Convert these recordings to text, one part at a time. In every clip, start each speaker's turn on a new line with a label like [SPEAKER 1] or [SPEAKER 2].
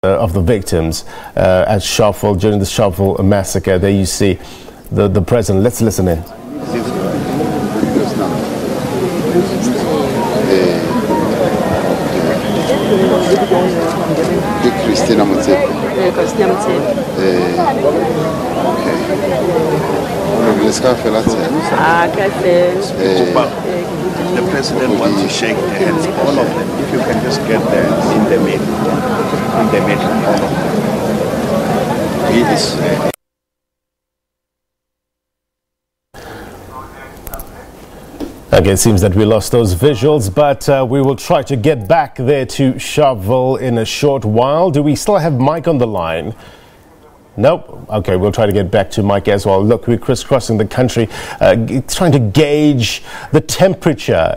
[SPEAKER 1] of the victims at Sharpeville during the Sharpeville massacre. There you see the president. Let's listen in.
[SPEAKER 2] The president wants to shake the hands, all of them. If you can just get there in the middle, all of them. He is.
[SPEAKER 1] Okay, it seems that we lost those visuals, but we will try to get back there to Sharpeville in a short while. Do we still have Mike on the line? Nope. Okay, we'll try to get back to Mike as well. Look, we're crisscrossing the country, trying to gauge the temperature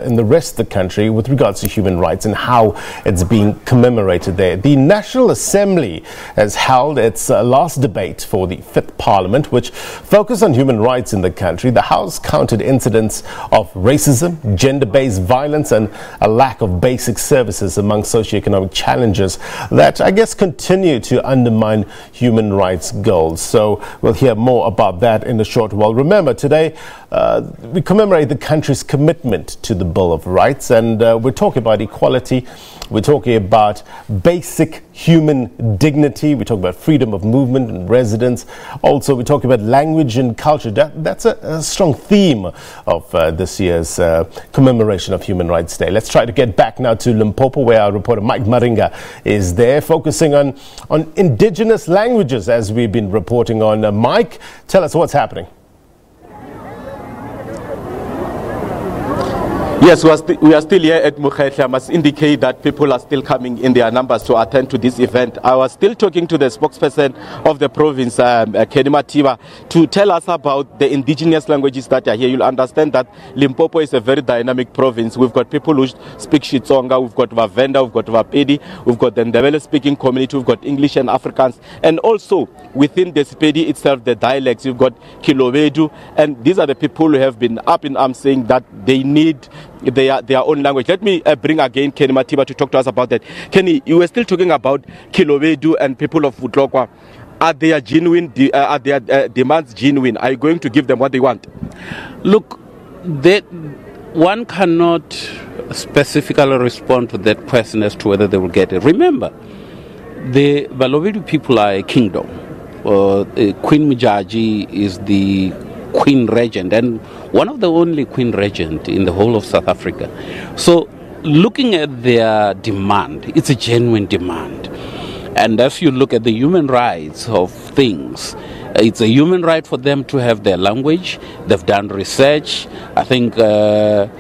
[SPEAKER 1] in the rest of the country with regards to human rights and how it's being commemorated there. The National Assembly has held its last debate for the 5th Parliament, which focused on human rights in the country. The House counted incidents of racism, gender-based violence, and a lack of basic services among socioeconomic challenges that, I guess, continue to undermine human rights goals. So we'll hear more about that in a short while. Remember, today we commemorate the country's commitment to the Bill of Rights, and we're talking about equality. We're talking about basic human dignity. We talk about freedom of movement and residence. Also, we talk about language and culture. That's a strong theme of this year's commemoration of Human Rights Day. Let's try to get back now to Limpopo, where our reporter Mike Maringa is there, focusing on indigenous languages, as we've been reporting on. Mike, tell us what's happening.
[SPEAKER 3] Yes, we are still here at Mukhetla. I must indicate that people are still coming in their numbers to attend to this event. I was still talking to the spokesperson of the province, Kenny Matiba, to tell us about the indigenous languages that are here. You'll understand that Limpopo is a very dynamic province. We've got people who speak Xitsonga, we've got Vavenda, we've got Vapedi, we've got the Ndebele speaking community, we've got English and Afrikaans, and also within the Sepedi itself, the dialects, you've got Kilobedu, and these are the people who have been up in arms saying that they need their own language. Let me bring again Kenny Matiba to talk to us about that. Kenny, you were still talking about Kilobedu and people of Vutlokwa. Are their genuine? Are their demands genuine? Are you going to give them what they want?
[SPEAKER 4] Look, one cannot specifically respond to that question as to whether they will get it. Remember, the Balobedu people are a kingdom. Queen Mujaji is the Queen Regent, and one of the only Queen Regent in the whole of South Africa. So looking at their demand, it's a genuine demand. And as you look at the human rights of things, it's a human right for them to have their language. They've done research. I think Dr.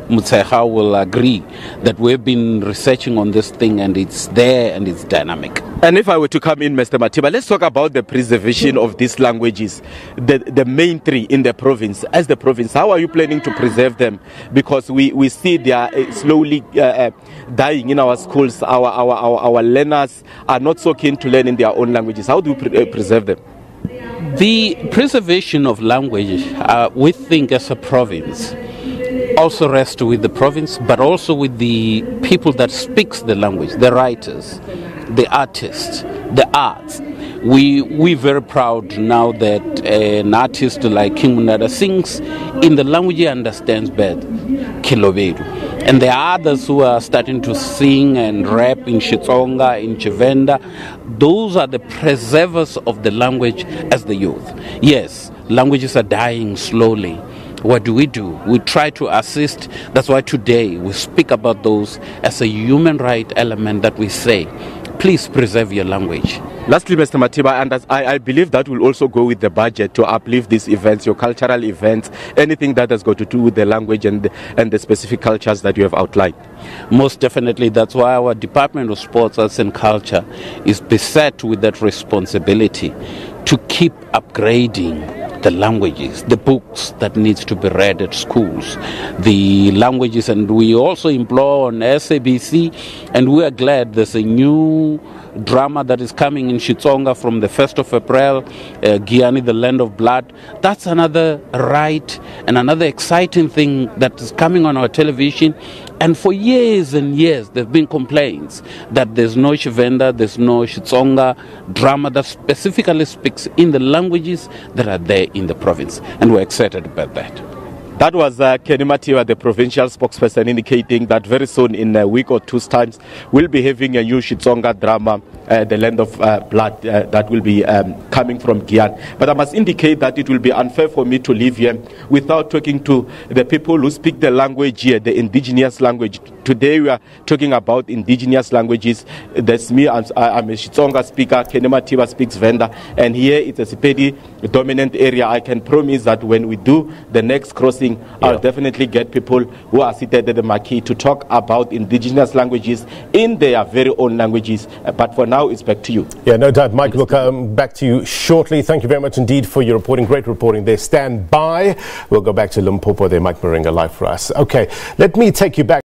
[SPEAKER 4] Mutseha will agree that we've been researching on this thing, and it's there and it's dynamic.
[SPEAKER 3] And if I were to come in, Mr. Matiba, let's talk about the preservation of these languages, the main three in the province. As the province, how are you planning to preserve them? Because we see they are slowly dying in our schools. Our learners are not so keen to learn in their own languages. How do we preserve them?
[SPEAKER 4] The preservation of language, we think as a province, also rests with the province, but also with the people that speaks the language, the writers, the artists, the arts. We're very proud now that an artist like King Munada sings in the language he understands better, Kilobedu. And there are others who are starting to sing and rap in Xitsonga, in Chivenda. Those are the preservers of the language as the youth. Yes, languages are dying slowly. What do? We try to assist. That's why today we speak about those as a human right element that we say, please preserve your language.
[SPEAKER 3] Lastly, Mr. Matiba, and I believe that will also go with the budget to uplift these events, your cultural events, anything that has got to do with the language and the specific cultures that you have outlined.
[SPEAKER 4] Most definitely. That's why our Department of Sports, Arts and Culture is beset with that responsibility to keep upgrading the languages, the books that needs to be read at schools, the languages, and we also implore on SABC, and we are glad there's a new drama that is coming in Xitsonga from the 1st of April, Giani, the Land of Blood. That's another right and another exciting thing that is coming on our television. And for years and years, there have been complaints that there's no Shivenda, there's no Xitsonga drama that specifically speaks in the languages that are there in the province. And we're excited about that.
[SPEAKER 3] That was Kenny Matiwa, the provincial spokesperson, indicating that very soon, in a week or two's time, we'll be having a new Xitsonga drama, The Land of Blood, that will be coming from Guyana. But I must indicate that it will be unfair for me to leave here without talking to the people who speak the language here, the indigenous language. Today we are talking about indigenous languages. That's me, I'm a Xitsonga speaker, Kenny Matiwa speaks Venda, and here it's a Sepedi dominant area. I can promise that when we do the next crossing, I'll definitely get people who are seated at the marquee to talk about indigenous languages in their very own languages. But for now, it's back to you.
[SPEAKER 1] Yeah, no doubt. Mike, we'll come back to you shortly. Thank you very much indeed for your reporting. Great reporting there. Stand by. We'll go back to Limpopo there. Mike Moringa live for us. Okay, let me take you back.